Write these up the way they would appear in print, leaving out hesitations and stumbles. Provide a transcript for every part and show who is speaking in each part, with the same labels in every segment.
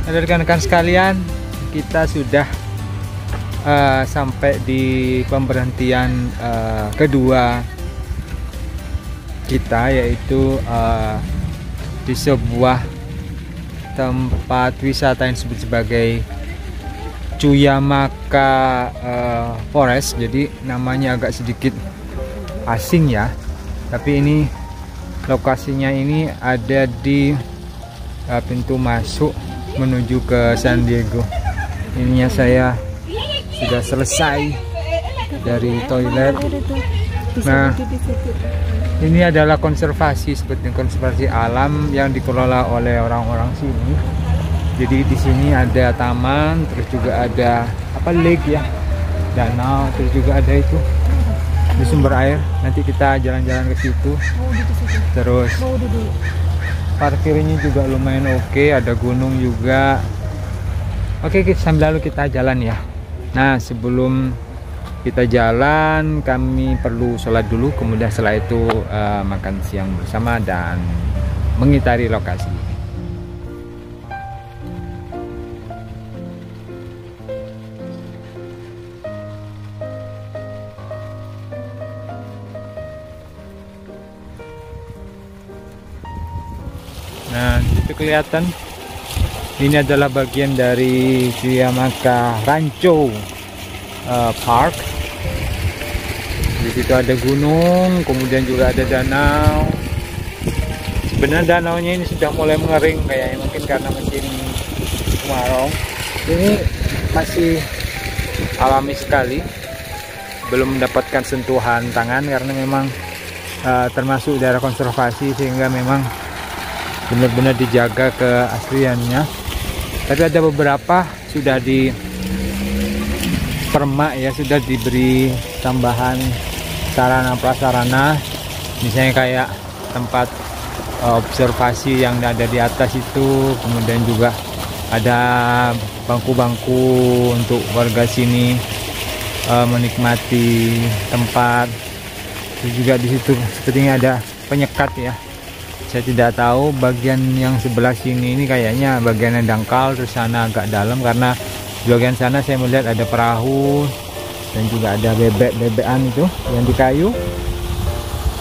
Speaker 1: rekan-rekan sekalian, kita sudah sampai di pemberhentian kedua kita, yaitu di sebuah tempat wisata yang disebut sebagai Cuyamaka Forest. Jadi namanya agak sedikit asing ya, tapi ini lokasinya ini ada di pintu masuk menuju ke San Diego. Ininya saya sudah selesai dari toilet. Nah, ini adalah konservasi, seperti konservasi alam yang dikelola oleh orang-orang sini. Jadi di sini ada taman, terus juga ada lake ya, danau, terus juga ada itu di sumber air. Nanti kita jalan-jalan ke situ. Terus parkirnya juga lumayan oke, ada gunung juga. Oke, sambil lalu kita jalan ya. Nah, sebelum kita jalan, kami perlu sholat dulu, kemudian setelah itu makan siang bersama dan mengitari lokasi. Nah, itu kelihatan ini adalah bagian dari Cuyamaka Rancho Park. Di situ ada gunung, kemudian juga ada danau. Sebenarnya danaunya ini sudah mulai mengering kayaknya, mungkin karena musim kemarau. Ini masih alami sekali, belum mendapatkan sentuhan tangan karena memang termasuk daerah konservasi, sehingga memang benar-benar dijaga keasliannya. Tapi ada beberapa sudah di permak ya, sudah diberi tambahan sarana prasarana, misalnya kayak tempat observasi yang ada di atas itu, kemudian juga ada bangku-bangku untuk warga sini menikmati tempat. Terus juga di situ sepertinya ada penyekat ya. Saya tidak tahu bagian yang sebelah sini ini kayaknya bagiannya dangkal, terus sana agak dalam, karena di bagian sana saya melihat ada perahu dan juga ada bebek-bebekan itu yang di kayu.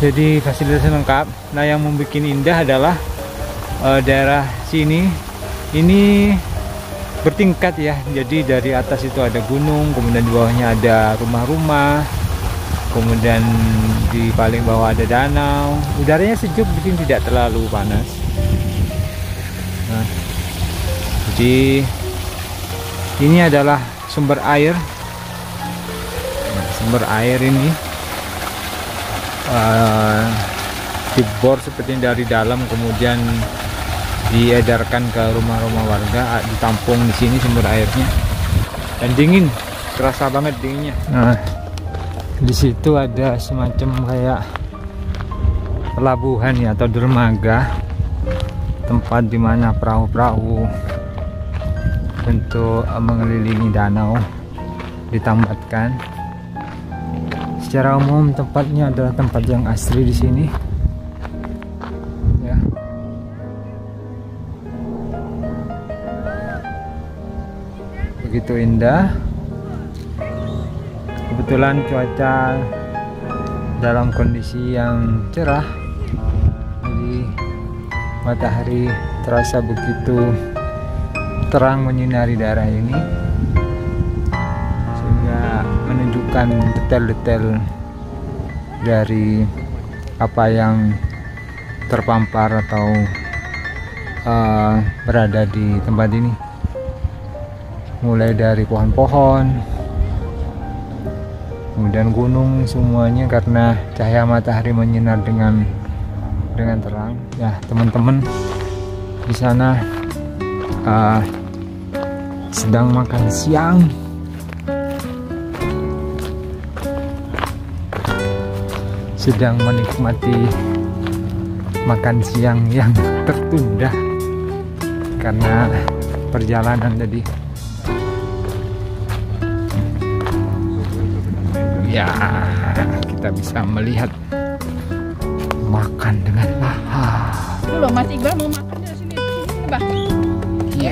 Speaker 1: Jadi fasilitasnya lengkap. Nah, yang membuat indah adalah daerah sini ini bertingkat ya. Jadi dari atas itu ada gunung, kemudian di bawahnya ada rumah-rumah, kemudian di paling bawah ada danau. Udaranya sejuk, mungkin tidak terlalu panas. Nah, jadi ini adalah sumber air. Nah, sumber air ini dibor seperti dari dalam, kemudian diedarkan ke rumah-rumah warga, ditampung di sini sumber airnya. Dan dingin, kerasa banget dinginnya. Nah, di situ ada semacam kayak pelabuhan ya, atau dermaga, tempat dimana perahu-perahu untuk mengelilingi danau ditambatkan. Secara umum tempatnya adalah tempat yang asli di sini ya. Begitu indah. Kebetulan cuaca dalam kondisi yang cerah, jadi matahari terasa begitu terang menyinari daerah ini, sehingga menunjukkan detail-detail dari apa yang terpampar atau berada di tempat ini, mulai dari pohon-pohon, kemudian gunung, semuanya karena cahaya matahari menyinar dengan terang. Ya, teman-teman di sana sedang makan siang. Sedang menikmati makan siang yang tertunda karena perjalanan tadi. Ya, kita bisa melihat makan dengan lahap.
Speaker 2: Loh, Mas Iqbal mau makan di sini, Bang.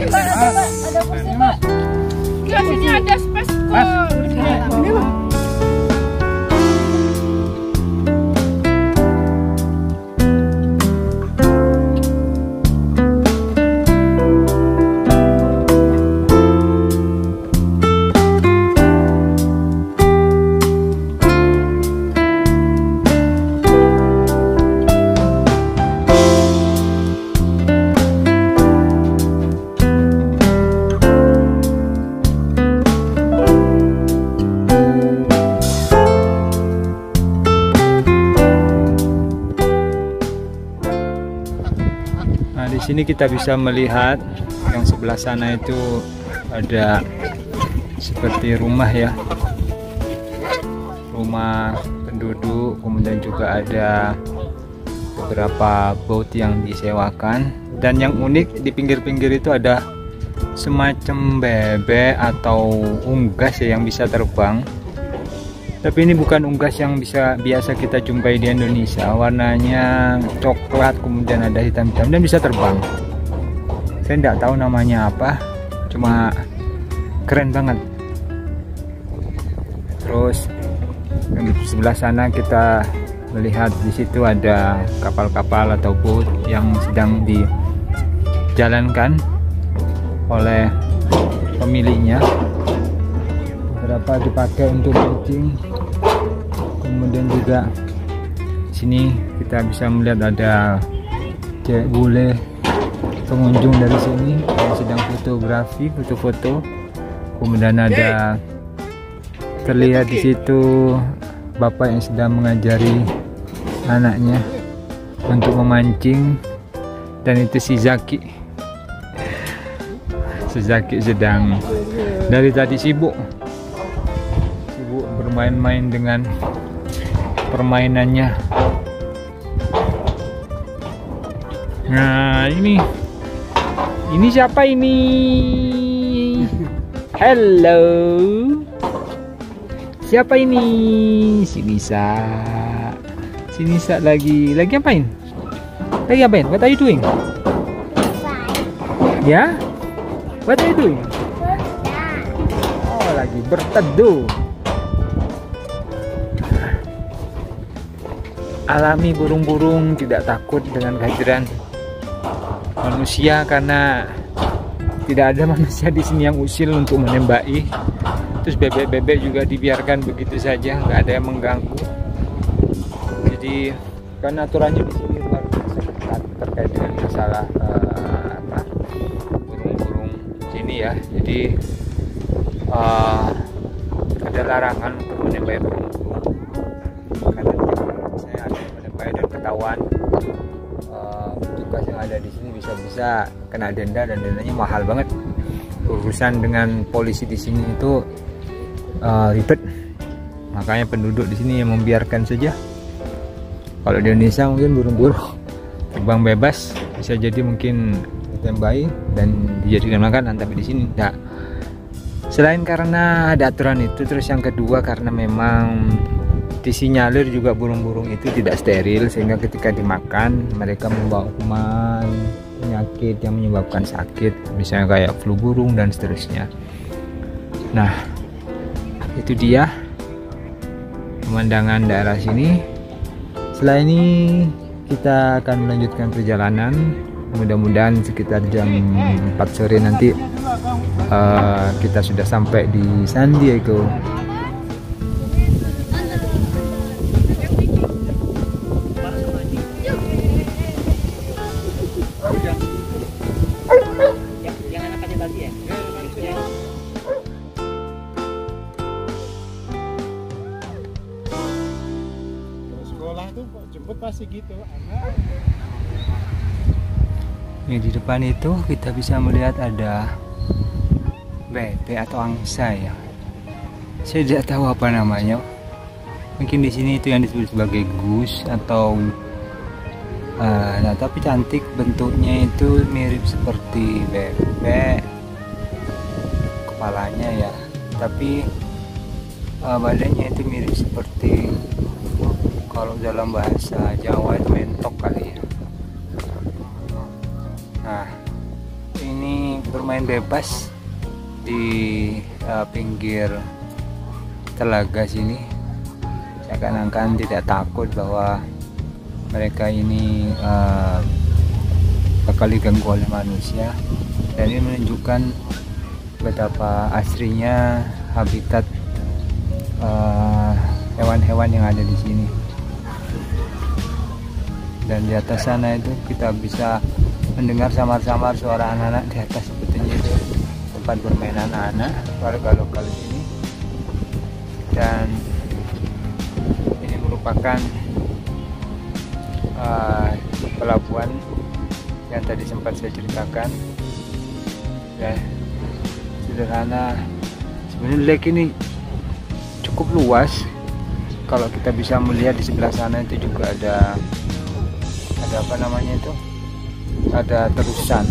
Speaker 2: Mbak, ada kursi Mbak. Ya, sini ada space kok. Ini Mbak.
Speaker 1: Nah, di sini kita bisa melihat yang sebelah sana itu ada seperti rumah ya, rumah penduduk, kemudian juga ada beberapa boat yang disewakan, dan yang unik di pinggir-pinggir itu ada semacam bebek atau unggas ya yang bisa terbang. Tapi ini bukan unggas yang biasa kita jumpai di Indonesia. Warnanya coklat, kemudian ada hitam-hitam dan bisa terbang. Saya tidak tahu namanya apa, cuma keren banget. Terus di sebelah sana kita melihat di situ ada kapal-kapal atau boat yang sedang dijalankan oleh pemiliknya. Beberapa dipakai untuk mancing. Kemudian juga sini kita bisa melihat ada cewek bule pengunjung dari sini yang sedang fotografi, foto-foto. Kemudian ada terlihat di situ bapak yang sedang mengajari anaknya untuk memancing, dan itu si Zaki. Si Zaki sedang dari tadi sibuk bermain-main dengan permainannya. Nah, ini siapa ini? Hello, siapa ini? Si Nisa. Si Nisa lagi apain? Lagi apain? What are you doing? Ya? What are you doing? Oh, lagi berteduh. Alami burung-burung tidak takut dengan kehadiran manusia karena tidak ada manusia di sini yang usil untuk menembaki. Terus bebek-bebek juga dibiarkan begitu saja, nggak ada yang mengganggu. Jadi karena aturannya di sini luar biasa ketat terkait dengan masalah burung-burung sini ya. Jadi ada larangan untuk menembaki burung-burung. Saya ada menembaki dan ketahuan, petugas yang ada di sini bisa kena denda, dan dendanya mahal banget. Urusan dengan polisi di sini itu ribet, makanya penduduk di sini yang membiarkan saja. Kalau di Indonesia mungkin burung-burung terbang bebas, bisa jadi mungkin ditembaki dan dijadikan makanan, tapi di sini tidak. Selain karena ada aturan itu, terus yang kedua karena memang disinyalir juga burung-burung itu tidak steril, sehingga ketika dimakan mereka membawa kuman, penyakit yang menyebabkan sakit, misalnya kayak flu burung dan seterusnya. Nah, itu dia pemandangan daerah sini. Setelah ini kita akan melanjutkan perjalanan. Mudah-mudahan sekitar jam 4 sore nanti kita sudah sampai di San Diego.
Speaker 3: Sekolah tuh jemput pasti gitu anak.
Speaker 1: Ini di depan itu kita bisa melihat ada bebek atau angsa ya. Saya tidak tahu apa namanya. Mungkin di sini itu yang disebut sebagai goose atau nah, tapi cantik bentuknya, itu mirip seperti bebek kepalanya ya. Tapi badannya itu mirip seperti, kalau dalam bahasa Jawa itu mentok kali ya. Nah, ini bermain bebas di pinggir telaga sini, seakan-akan tidak takut bahwa mereka ini bakal diganggu oleh manusia. Dan ini menunjukkan betapa asrinya habitat hewan-hewan yang ada di sini. Dan di atas sana itu kita bisa mendengar samar-samar suara anak-anak di atas, sebetulnya itu tempat bermain anak-anak warga lokal sini. Dan ini merupakan pelabuhan yang tadi sempat saya ceritakan. Ya, sederhana. Sebenarnya lake ini cukup luas. Kalau kita bisa melihat di sebelah sana itu juga ada apa namanya itu, ada terusan.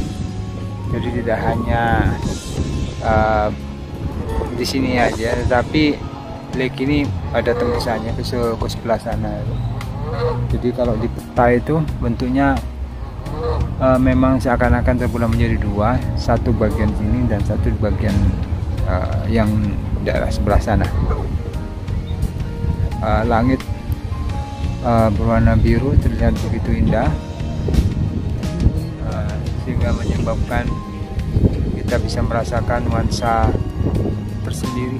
Speaker 1: Jadi tidak hanya di sini aja, tetapi lake ini ada tembusannya ke sebelah sana. Jadi kalau di peta itu bentuknya memang seakan-akan terbelah menjadi dua, satu bagian sini dan satu bagian yang daerah sebelah sana. Langit berwarna biru terlihat begitu indah, sehingga menyebabkan kita bisa merasakan nuansa tersendiri